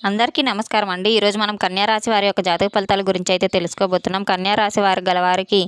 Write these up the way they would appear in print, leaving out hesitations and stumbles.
అందరికీ నమస్కారం అండి. ఈరోజు మనం కన్యా రాశి వారి యొక్క జాతక ఫలితాల గురించి అయితే తెలుసుకోబోతున్నాం. కన్యా రాశి వారు గలవారికి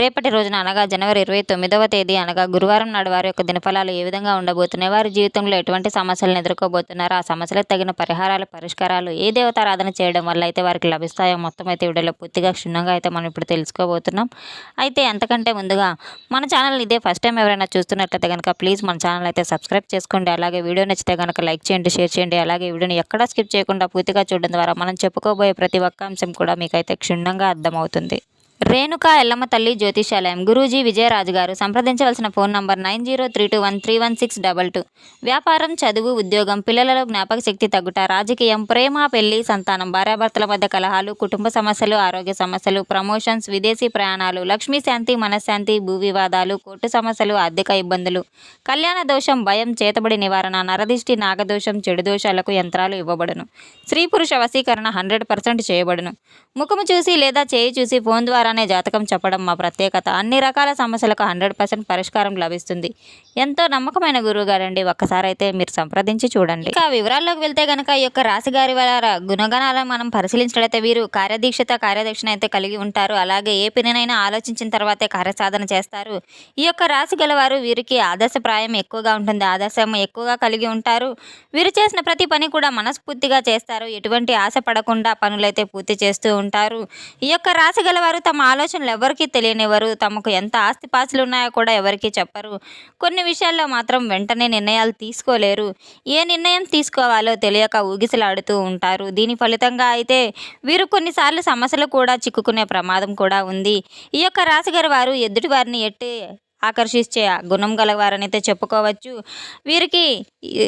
రేపటి రోజున అనగా జనవరి 29వ తేదీ అనగా గురువారం నాడు వారి యొక్క దినఫలాలు ఏ విధంగా ఉండబోతున్నాయి, వారి జీవితంలో ఎటువంటి సమస్యలను ఎదుర్కోబోతున్నారు, ఆ సమస్యలకు తగిన పరిహారాలు పరిష్కారాలు ఏ దేవతారాధన చేయడం వల్ల అయితే వారికి లభిస్తాయో మొత్తం అయితే వీడియోలో పూర్తిగా క్షుణ్ణంగా అయితే మనం ఇప్పుడు తెలుసుకోబోతున్నాం. అయితే అంతకంటే ముందుగా మన ఛానల్ ఇదే ఫస్ట్ టైం ఎవరైనా చూస్తున్నట్లయితే కనుక ప్లీజ్ మన ఛానల్ అయితే సబ్స్క్రైబ్ చేసుకోండి. అలాగే వీడియో నచ్చితే కనుక లైక్ చేయండి, షేర్ చేయండి. అలాగే వీడియోని ఎక్కడా స్కిప్ చేయకుండా పూర్తిగా చూడడం ద్వారా మనం చెప్పుకోబోయే ప్రతి ఒక్క అంశం కూడా మీకైతే క్షుణ్ణంగా అర్థమవుతుంది. రేణుకా ఎల్లమ్మ తల్లి జ్యోతిషాలయం గురూజీ విజయరాజు గారు. సంప్రదించవలసిన ఫోన్ నంబర్ 9032131622. వ్యాపారం, చదువు, ఉద్యోగం, పిల్లలలో జ్ఞాపక శక్తి తగ్గుట, రాజకీయం, ప్రేమ, పెళ్లి, సంతానం, భార్యాభర్తల మధ్య కలహాలు, కుటుంబ సమస్యలు, ఆరోగ్య సమస్యలు, ప్రమోషన్స్, విదేశీ ప్రయాణాలు, లక్ష్మీ శాంతి, మనశ్శాంతి, భూ వివాదాలు, కోర్టు సమస్యలు, ఆర్థిక ఇబ్బందులు, కళ్యాణ దోషం, భయం, చేతబడి నివారణ, నరదిష్టి, నాగదోషం, చెడు దోషాలకు యంత్రాలు ఇవ్వబడును. స్త్రీ పురుష వశీకరణ 100% చేయబడును. ముఖము చూసి లేదా చేయి చూసి ఫోన్ ద్వారానే జాతకం చెప్పడం మా ప్రత్యేకత. అన్ని రకాల సమస్యలకు 100% పరిష్కారం లభిస్తుంది. ఎంతో నమ్మకమైన గురువు గారండి. ఒక్కసారి అయితే మీరు సంప్రదించి చూడండి. ఇక వివరాల్లోకి వెళ్తే కనుక ఈ యొక్క రాశిగారి వారి గుణగణాలను మనం పరిశీలించినట్లయితే వీరు కార్యదక్షిణ అయితే కలిగి ఉంటారు. అలాగే ఏ పనినైనా ఆలోచించిన తర్వాతే కార్యసాధన చేస్తారు. ఈ యొక్క రాశి గలవారు వీరికి ఆదర్శప్రాయం ఎక్కువగా ఉంటుంది. ఆదర్శం ఎక్కువగా కలిగి ఉంటారు. వీరు చేసిన ప్రతి పని కూడా మనస్ఫూర్తిగా చేస్తారు. ఎటువంటి ఆశ పడకుండా పనులైతే పూర్తి చేస్తూ ఉంటారు. ఈ యొక్క రాశి గలవారు తమ ఆలోచనలు ఎవరికీ తెలియనివ్వరు. తమకు ఎంత ఆస్తిపాస్తులు ఉన్నాయో కూడా ఎవరికీ చెప్పరు. కొన్ని విషయాల్లో మాత్రం వెంటనే నిర్ణయాలు తీసుకోలేరు. ఏ నిర్ణయం తీసుకోవాలో తెలియక ఊగిసలాడుతూ ఉంటారు. దీని ఫలితంగా అయితే వీరు కొన్నిసార్లు సమస్యలు కూడా చిక్కుకునే ప్రమాదం కూడా ఉంది. ఈ యొక్క రాశి గారి వారు ఎదుటి వారిని ఆకర్షించే గుణం గలవారని అయితే చెప్పుకోవచ్చు. వీరికి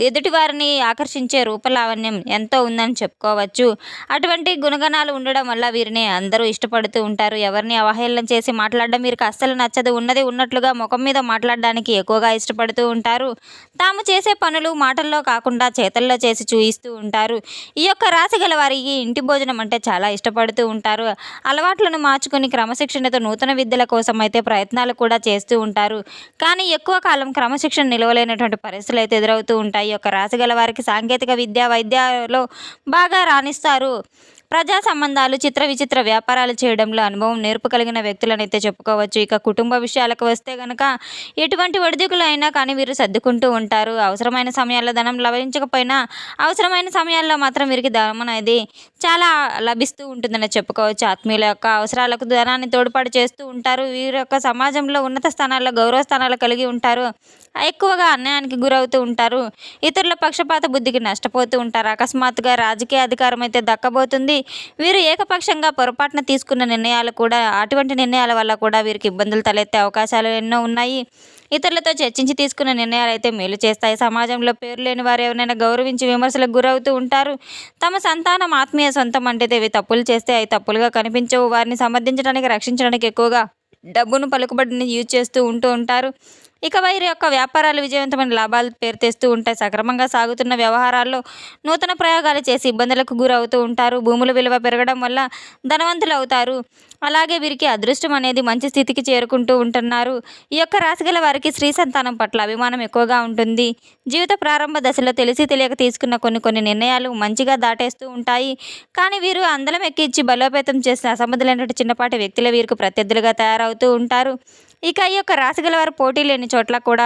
ఎదుటివారిని ఆకర్షించే రూపలావణ్యం ఎంతో ఉందని చెప్పుకోవచ్చు. అటువంటి గుణగణాలు ఉండడం వల్ల వీరిని అందరూ ఇష్టపడుతూ ఉంటారు. ఎవరిని అవహేళన చేసి మాట్లాడడం వీరికి అస్సలు నచ్చదు. ఉన్నది ఉన్నట్లుగా ముఖం మీద మాట్లాడడానికి ఎక్కువగా ఇష్టపడుతూ ఉంటారు. తాము చేసే పనులు మాటల్లో కాకుండా చేతల్లో చేసి చూయిస్తూ ఉంటారు. ఈ యొక్క రాశి గల వారికి ఇంటి భోజనం అంటే చాలా ఇష్టపడుతూ ఉంటారు. అలవాట్లను మార్చుకుని క్రమశిక్షణతో నూతన విద్యల కోసం అయితే ప్రయత్నాలు కూడా చేస్తూ ఉంటారు. కానీ ఎక్కువ కాలం క్రమశిక్షణ నిలవలేనటువంటి పరిస్థితులు అయితే ఎదురవుతూ ఉంటాయి. ఒక రాశి గల వారికి సాంకేతిక విద్య, వైద్యాలో బాగా రాణిస్తారు. ప్రజా సంబంధాలు, చిత్ర విచిత్ర వ్యాపారాలు చేయడంలో అనుభవం నేర్పు కలిగిన వ్యక్తులను అయితే చెప్పుకోవచ్చు. ఇక కుటుంబ విషయాలకు వస్తే కనుక ఎటువంటి ఒడిదుడుకులు అయినా కానీ వీరు సర్దుకుంటూ ఉంటారు. అవసరమైన సమయాల్లో ధనం లభించకపోయినా అవసరమైన సమయాల్లో మాత్రం వీరికి ధనం అనేది చాలా లభిస్తూ ఉంటుందని చెప్పుకోవచ్చు. ఆత్మీయుల యొక్క అవసరాలకు ధనాన్ని తోడ్పాటు చేస్తూ ఉంటారు. వీరి యొక్క సమాజంలో ఉన్నత స్థానాల్లో గౌరవ స్థానాలు కలిగి ఉంటారు. ఎక్కువగా అన్యాయానికి గురవుతూ ఉంటారు. ఇతరుల పక్షపాత బుద్ధికి నష్టపోతూ ఉంటారు. అకస్మాత్తుగా రాజకీయ అధికారం అయితే దక్కబోతుంది. వీరు ఏకపక్షంగా పొరపాటున తీసుకున్న నిర్ణయాలు కూడా అటువంటి నిర్ణయాల వల్ల కూడా వీరికి ఇబ్బందులు తలెత్తే అవకాశాలు ఎన్నో ఉన్నాయి. ఇతరులతో చర్చించి తీసుకున్న నిర్ణయాలు అయితే మేలు చేస్తాయి. సమాజంలో పేరు లేని వారు ఎవరైనా గౌరవించి విమర్శలకు గురవుతూ ఉంటారు. తమ సంతానం ఆత్మీయ సొంతం అంటే ఇవి తప్పులు చేస్తే అవి తప్పులుగా కనిపించవు. వారిని సమర్థించడానికి, రక్షించడానికి ఎక్కువగా డబ్బును, పలుకుబడిని యూజ్ చేస్తూ ఉంటారు. ఇక వీరి యొక్క వ్యాపారాలు విజయవంతమైన లాభాలు పేరు తెస్తూ ఉంటాయి. సక్రమంగా సాగుతున్న వ్యవహారాల్లో నూతన ప్రయోగాలు చేసి ఇబ్బందులకు గురవుతూ ఉంటారు. భూముల విలువ పెరగడం వల్ల ధనవంతులు అవుతారు. అలాగే వీరికి అదృష్టం అనేది మంచి స్థితికి చేరుకుంటూ ఉంటున్నారు. ఈ యొక్క రాశిగల వారికి స్త్రీ సంతానం పట్ల అభిమానం ఎక్కువగా ఉంటుంది. జీవిత ప్రారంభ దశలో తెలిసి తెలియక తీసుకున్న కొన్ని నిర్ణయాలు మంచిగా దాటేస్తూ ఉంటాయి. కానీ వీరు అందలం ఎక్కించి బలోపేతం చేసిన అసమర్థులైనటువంటి చిన్నపాటి వ్యక్తులు వీరికి ప్రత్యర్థులుగా తయారవుతూ ఉంటారు. ఇక ఈ యొక్క రాశిగల వారు పోటీ లేని చోట్ల కూడా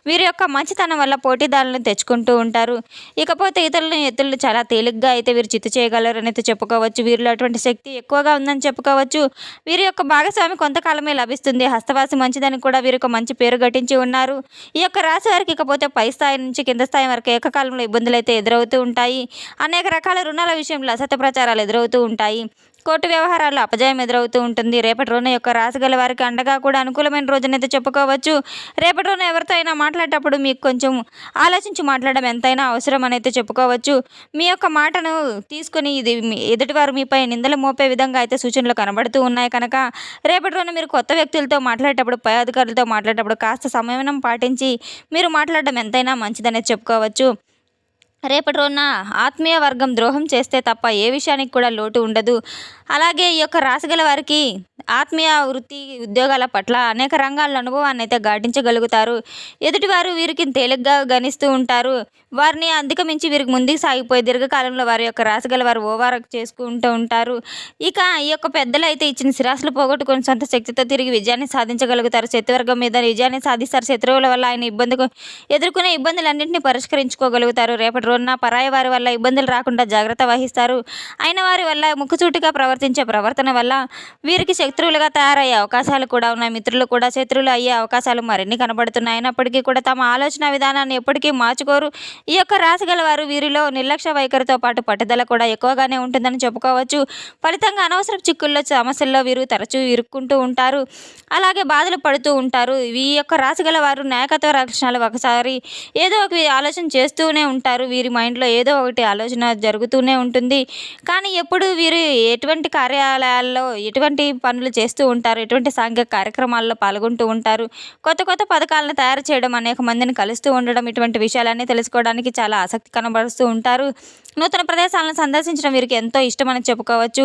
వీరి యొక్క మంచితనం వల్ల పోటీదారులను తెచ్చుకుంటూ ఉంటారు. ఇకపోతే ఎత్తులను చాలా తేలిగ్గా అయితే వీరు చిత్తు చేయగలరు అని అయితే చెప్పుకోవచ్చు. వీరిలో అటువంటి శక్తి ఎక్కువగా ఉందని చెప్పుకోవచ్చు. వీరి యొక్క భాగస్వామి కొంతకాలమే లభిస్తుంది. హస్తవాసి మంచిదని కూడా వీరి యొక్క మంచి పేరు గటించి ఉన్నారు. ఈ యొక్క రాశి వారికి ఇకపోతే పై స్థాయి నుంచి కింద స్థాయి వరకు ఏకకాలంలో ఇబ్బందులు అయితే ఎదురవుతూ ఉంటాయి. అనేక రకాల రుణాల విషయంలో అసత్య ప్రచారాలు ఎదురవుతూ ఉంటాయి. కోర్టు వ్యవహారాల్లో అపజయం ఎదురవుతూ ఉంటుంది. రేపటి రోజున యొక్క రాశి గల వారికి అండగా కూడా అనుకూలమైన రోజునైతే చెప్పుకోవచ్చు. రేపటి రోజున ఎవరితో అయినా మాట్లాడేటప్పుడు మీకు కొంచెం ఆలోచించి మాట్లాడడం ఎంతైనా అవసరం అని అయితే చెప్పుకోవచ్చు. మీ యొక్క మాటను తీసుకొని ఇది ఎదుటివారు మీపై నిందలు మోపే విధంగా అయితే సూచనలు కనబడుతూ ఉన్నాయి కనుక రేపటి రోజున మీరు కొత్త వ్యక్తులతో మాట్లాడేటప్పుడు, పై అధికారులతో మాట్లాడేటప్పుడు కాస్త సంయమనం పాటించి మీరు మాట్లాడడం ఎంతైనా మంచిదనేది చెప్పుకోవచ్చు. రేపటి రోజున ఆత్మీయ వర్గం ద్రోహం చేస్తే తప్ప ఏ విషయానికి కూడా లోటు ఉండదు. అలాగే ఈ యొక్క రాశిగల వారికి ఆత్మీయ వృత్తి ఉద్యోగాల పట్ల అనేక రంగాల అనుభవాన్ని అయితే గాటించగలుగుతారు. ఎదుటివారు వీరికి తేలిగ్గా గణిస్తూ ఉంటారు. వారిని అధిగమించి వీరికి ముందుకు సాగిపోయి దీర్ఘకాలంలో వారి యొక్క రాశిగల వారు ఓవర్ చేసుకుంటూ ఉంటారు. ఇక ఈ యొక్క పెద్దలు అయితే ఇచ్చిన స్థిరాస్తులు పోగొట్టుకొని సొంత శక్తితో తిరిగి విజయాన్ని సాధించగలుగుతారు. శత్రువర్గం మీద విజయాన్ని సాధిస్తారు. శత్రువుల వల్ల ఆయన ఎదుర్కొనే ఇబ్బందులన్నింటినీ పరిష్కరించుకోగలుగుతారు. రేపటి రోజున పరాయి వారి వల్ల ఇబ్బందులు రాకుండా జాగ్రత్త వహిస్తారు. అయిన వారి వల్ల ముక్కుసూటిగా ప్రవర్తించే ప్రవర్తన వల్ల వీరికి శత్రువులుగా తయారయ్యే అవకాశాలు కూడా ఉన్నాయి. మిత్రులు కూడా శత్రువులు అయ్యే అవకాశాలు మరిన్ని కనబడుతున్నాయి. అయినప్పటికీ కూడా తమ ఆలోచన విధానాన్ని ఎప్పటికీ మార్చుకోరు. ఈ యొక్క రాశి గల వారు వీరిలో నిర్లక్ష్య వైఖరితో పాటు పట్టుదల కూడా ఎక్కువగానే ఉంటుందని చెప్పుకోవచ్చు. ఫలితంగా అనవసర చిక్కుల్లో సమస్యల్లో వీరు తరచూ ఇరుక్కుంటూ ఉంటారు. అలాగే బాధలు పడుతూ ఉంటారు. ఈ యొక్క రాశి గల వారు నాయకత్వ లక్షణాలు ఒకసారి ఏదో ఒక ఆలోచన చేస్తూనే ఉంటారు. వీరి మైండ్లో ఏదో ఒకటి ఆలోచన జరుగుతూనే ఉంటుంది. కానీ ఎప్పుడు వీరు ఎటువంటి కార్యాలయాల్లో ఎటువంటి పనులు చేస్తూ ఉంటారు, ఎటువంటి సాంఘిక కార్యక్రమాల్లో పాల్గొంటూ ఉంటారు, కొత్త కొత్త పథకాలను తయారు చేయడం, అనేక మందిని కలుస్తూ ఉండడం, ఇటువంటి విషయాలన్నీ తెలుసుకోవడానికి చాలా ఆసక్తి కనబరుస్తూ ఉంటారు. నూతన ప్రదేశాలను సందర్శించడం వీరికి ఎంతో ఇష్టమని చెప్పుకోవచ్చు.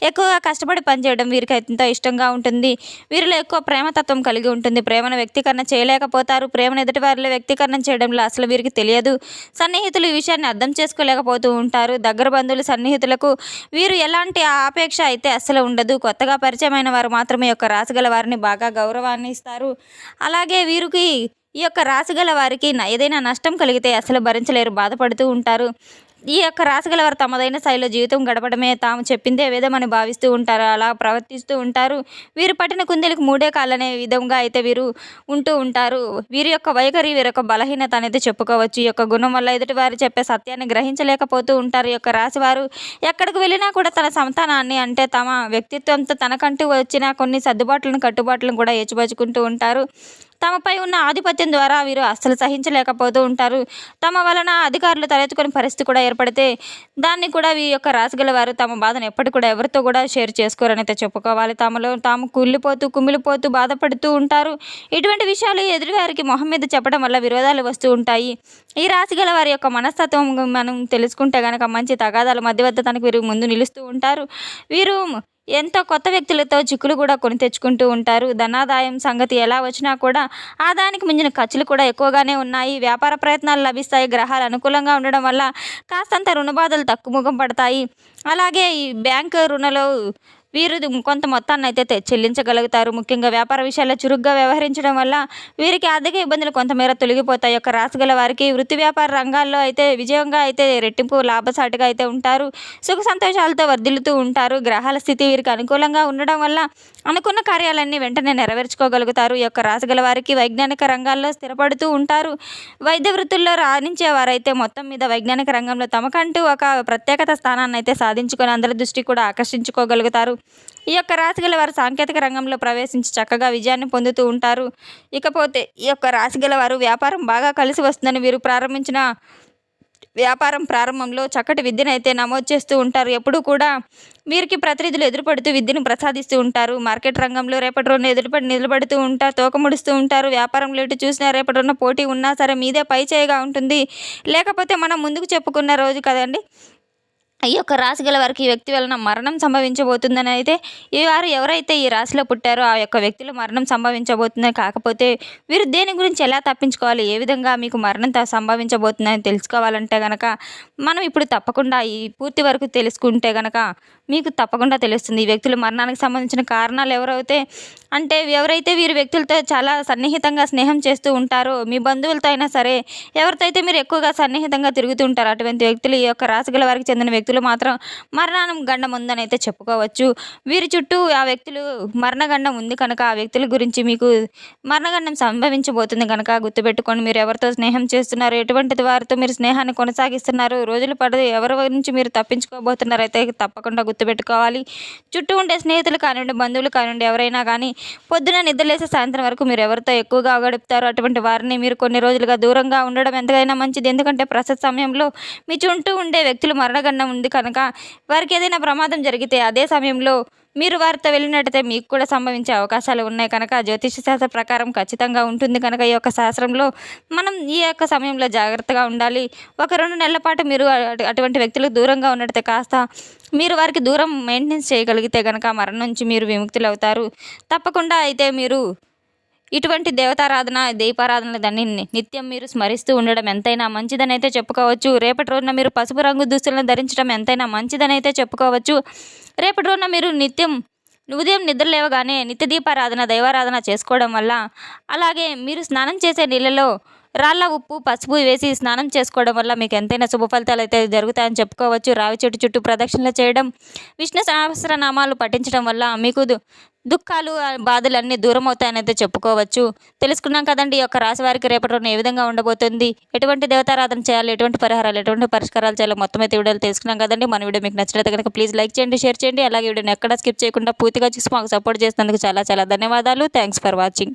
ఎక్కువగా కష్టపడి పనిచేయడం వీరికి ఎంతో ఇష్టంగా ఉంటుంది. వీరిలో ఎక్కువ ప్రేమతత్వం కలిగి ఉంటుంది. ప్రేమను వ్యక్తీకరణ చేయలేకపోతారు. ప్రేమను ఎదుటి వారిలో వ్యక్తీకరణ చేయడంలో అసలు వీరికి తెలియదు. సన్నిహితులు ఈ విషయాన్ని అర్థం చేసుకోలేకపోతూ ఉంటారు. దగ్గర బంధువులు సన్నిహితులకు వీరు ఎలాంటి ఆపేక్ష అయితే అస్సలు ఉండదు. కొత్తగా పరిచయమైన వారు మాత్రమే యొక్క రాశిగల వారిని బాగా గౌరవాన్ని ఇస్తారు. అలాగే వీరికి ఈ యొక్క రాశిగల వారికి ఏదైనా నష్టం కలిగితే అసలు భరించలేరు, బాధపడుతూ ఉంటారు. ఈ యొక్క రాశిగల వారు తమదైన శైలిలో జీవితం గడపడమే తాము చెప్పిందే వేదమని భావిస్తూ ఉంటారు. అలా ప్రవర్తిస్తూ ఉంటారు. వీరు పట్టిన కుందేలకు మూడే కాళ్ళనే విధంగా అయితే వీరు ఉంటూ ఉంటారు. వీరి యొక్క వైఖరి వీరి యొక్క బలహీనత అనేది చెప్పుకోవచ్చు. ఈ యొక్క గుణం వల్ల ఎదుటి వారు చెప్పే సత్యాన్ని గ్రహించలేకపోతూ ఉంటారు. ఈ యొక్క రాశివారు ఎక్కడికి వెళ్ళినా కూడా తన సంతానాన్ని అంటే తమ వ్యక్తిత్వంతో తనకంటూ వచ్చిన కొన్ని సర్దుబాట్లను కట్టుబాట్లను కూడా ఏచుపరుచుకుంటూ ఉంటారు. తమపై ఉన్న ఆధిపత్యం ద్వారా వీరు అస్సలు సహించలేకపోతూ ఉంటారు. తమ వలన అధికారులు తలెత్తుకునే పరిస్థితి కూడా ఏర్పడితే దాన్ని కూడా ఈ యొక్క రాశిగల వారు తమ బాధను ఎప్పటికి కూడా ఎవరితో కూడా షేర్ చేసుకోరని అయితే చెప్పుకోవాలి. తమలో తాము కుమిలిపోతూ బాధపడుతూ ఉంటారు. ఇటువంటి విషయాలు ఎదుటివారికి మొహం మీద చెప్పడం వల్ల విరోధాలు వస్తూ ఉంటాయి. ఈ రాశిగల వారి యొక్క మనస్తత్వం మనం తెలుసుకుంటే కనుక మంచి తగాదాల మధ్యవర్తిత్వానికి వీరు ముందు నిలుస్తూ ఉంటారు. వీరు ఎంతో కొత్త వ్యక్తులతో చిక్కులు కూడా కొని తెచ్చుకుంటూ ఉంటారు. ధనాదాయం సంగతి ఎలా వచ్చినా కూడా ఆదాయానికి మించిన ఖర్చులు కూడా ఎక్కువగానే ఉన్నాయి. వ్యాపార ప్రయత్నాలు లభిస్తాయి. గ్రహాలు అనుకూలంగా ఉండడం వల్ల కాస్తంత రుణబాధలు తక్కువముఖం పడతాయి. అలాగే ఈ బ్యాంకు రుణాలు వీరు కొంత మొత్తాన్ని అయితే చెల్లించగలుగుతారు. ముఖ్యంగా వ్యాపార విషయాల్లో చురుగ్గా వ్యవహరించడం వల్ల వీరికి ఆర్థిక ఇబ్బందులు కొంతమేర తొలగిపోతాయి. యొక్క రాశిగల వారికి వృత్తి వ్యాపార రంగాల్లో అయితే విజయంగా అయితే రెట్టింపు లాభసాటిగా అయితే ఉంటారు. సుఖ సంతోషాలతో వర్ధిల్లుతూ ఉంటారు. గ్రహాల స్థితి వీరికి అనుకూలంగా ఉండడం వల్ల అనుకున్న కార్యాలన్నీ వెంటనే నెరవేర్చుకోగలుగుతారు. ఈ యొక్క రాశిగల వారికి వైజ్ఞానిక రంగాల్లో స్థిరపడుతూ ఉంటారు. వైద్య వృత్తుల్లో రాణించే వారైతే మొత్తం మీద వైజ్ఞానిక రంగంలో తమకంటూ ఒక ప్రత్యేకత స్థానాన్ని అయితే సాధించుకొని అందరి దృష్టి కూడా ఆకర్షించుకోగలుగుతారు. ఈ యొక్క రాశిగల వారు సాంకేతిక రంగంలో ప్రవేశించి చక్కగా విజయాన్ని పొందుతూ ఉంటారు. ఇకపోతే ఈ యొక్క రాశిగల వారు వ్యాపారం బాగా కలిసి వస్తుందని వీరు ప్రారంభించిన వ్యాపారం ప్రారంభంలో చక్కటి విద్యను అయితే నమోదు చేస్తూ ఉంటారు. ఎప్పుడూ కూడా వీరికి ప్రతినిధులు ఎదురుపడుతూ విద్యను ప్రసాదిస్తూ ఉంటారు. మార్కెట్ రంగంలో రేపటి రోజున నిలబడుతూ ఉంటారు. తోకముడుస్తూ ఉంటారు. వ్యాపారంలో ఎటు చూసినా రేపటి రోజున పోటీ ఉన్నా సరే మీదే పై చేయిగా ఉంటుంది. లేకపోతే మనం ముందుకు చెప్పుకున్న రోజు కదండి ఈ యొక్క రాశి గల వారికి ఈ వ్యక్తి వలన మరణం సంభవించబోతుందని అయితే ఈ వారు ఎవరైతే ఈ రాశిలో పుట్టారో ఆ యొక్క వ్యక్తిలో మరణం సంభవించబోతుందని, కాకపోతే వీరు దేని గురించి ఎలా తప్పించుకోవాలి, ఏ విధంగా మీకు మరణం సంభవించబోతుందని తెలుసుకోవాలంటే కనుక మనం ఇప్పుడు తప్పకుండా ఈ పూర్తి వరకు తెలుసుకుంటే కనుక మీకు తప్పకుండా తెలుస్తుంది. ఈ వ్యక్తుల మరణానికి సంబంధించిన కారణాలు ఎవరైతే వీరి వ్యక్తులతో చాలా సన్నిహితంగా స్నేహం చేస్తూ ఉంటారో, మీ బంధువులతో అయినా సరే ఎవరితో అయితే మీరు ఎక్కువగా సన్నిహితంగా తిరుగుతూ ఉంటారో అటువంటి వ్యక్తులు ఈ యొక్క రాశిగల వారికి చెందిన వ్యక్తులు మాత్రం మరణం గండం ఉందని అయితే చెప్పుకోవచ్చు. వీరి చుట్టూ ఆ వ్యక్తులు మరణగండం ఉంది కనుక ఆ వ్యక్తుల గురించి మీకు మరణగండం సంభవించబోతుంది కనుక గుర్తుపెట్టుకొని మీరు ఎవరితో స్నేహం చేస్తున్నారు, ఎటువంటి వారితో మీరు స్నేహాన్ని కొనసాగిస్తున్నారు, రోజులు పడదు ఎవరి నుంచి మీరు తప్పించుకోబోతున్నారు అయితే తప్పకుండా గుర్తుపెట్టుకోవాలి. చుట్టూ ఉండే స్నేహితులు కానివ్వండి, బంధువులు కానివ్వండి, ఎవరైనా కానీ పొద్దున నిద్రలేసే సాయంత్రం వరకు మీరు ఎవరితో ఎక్కువగా గడుపుతారో అటువంటి వారిని మీరు కొన్ని రోజులుగా దూరంగా ఉండడం ఎంతైనా మంచిది. ఎందుకంటే ప్రస్తుత సమయంలో మీ చుట్టూ ఉండే వ్యక్తులు మరణగండం ఉంది కనుక వారికి ఏదైనా ప్రమాదం జరిగితే అదే సమయంలో మీరు వారితో వెళ్ళినట్టయితే మీకు కూడా సంభవించే అవకాశాలు ఉన్నాయి కనుక జ్యోతిష శాస్త్ర ప్రకారం ఖచ్చితంగా ఉంటుంది కనుక ఈ యొక్క శాస్త్రంలో మనం ఈ యొక్క సమయంలో జాగ్రత్తగా ఉండాలి. ఒక 2 నెలల పాటు మీరు అటువంటి వ్యక్తులకు దూరంగా ఉన్నట్టయితే కాస్త మీరు వారికి దూరం మెయింటెనెన్స్ చేయగలిగితే గనక మరణం నుంచి మీరు విముక్తులవుతారు. తప్పకుండా అయితే మీరు ఇటువంటి దేవతారాధన, దీపారాధనలు దాన్ని నిత్యం మీరు స్మరిస్తూ ఉండడం ఎంతైనా మంచిదనైతే చెప్పుకోవచ్చు. రేపటి రోజున మీరు పసుపు రంగు దుస్తులను ధరించడం ఎంతైనా మంచిదనైతే చెప్పుకోవచ్చు. రేపటి రోజున మీరు ఉదయం నిద్ర లేవగానే నిత్య దీపారాధన, దైవారాధన చేసుకోవడం వల్ల, అలాగే మీరు స్నానం చేసే నీళ్ళలో రాళ్ళ ఉప్పు, పసుపు వేసి స్నానం చేసుకోవడం వల్ల మీకు ఎంతైనా శుభ ఫలితాలు అయితే జరుగుతాయని చెప్పుకోవచ్చు. రావి చెట్టు చుట్టూ ప్రదక్షిణలు చేయడం, విష్ణు సహస్రనామాలు పఠించడం వల్ల మీకు దుఃఖాలు, బాధలన్నీ దూరం అవుతాయని అయితే చెప్పుకోవచ్చు. తెలుసుకున్నాం కదండి ఈ యొక్క రాశి వారికి రేపటి రోజున ఏ విధంగా ఉండబోతుంది, ఎటువంటి దేవతారాధన చేయాలి, ఎటువంటి పరిహారాలు, ఎటువంటి పరిష్కారాలు చేయాలో మొత్తం అయితే వీడియోలు తెలుసుకున్నాం కదండి. మన వీడియో మీకు నచ్చినట్లయితే కనుక ప్లీజ్ లైక్ చేయండి, షేర్ చేయండి. అలాగే వీడియోని ఎక్కడ స్కిప్ చేయకుండా పూర్తిగా చూసి మాకు సపోర్ట్ చేసినందుకు చాలా చాలా ధన్యవాదాలు. Thanks for watching.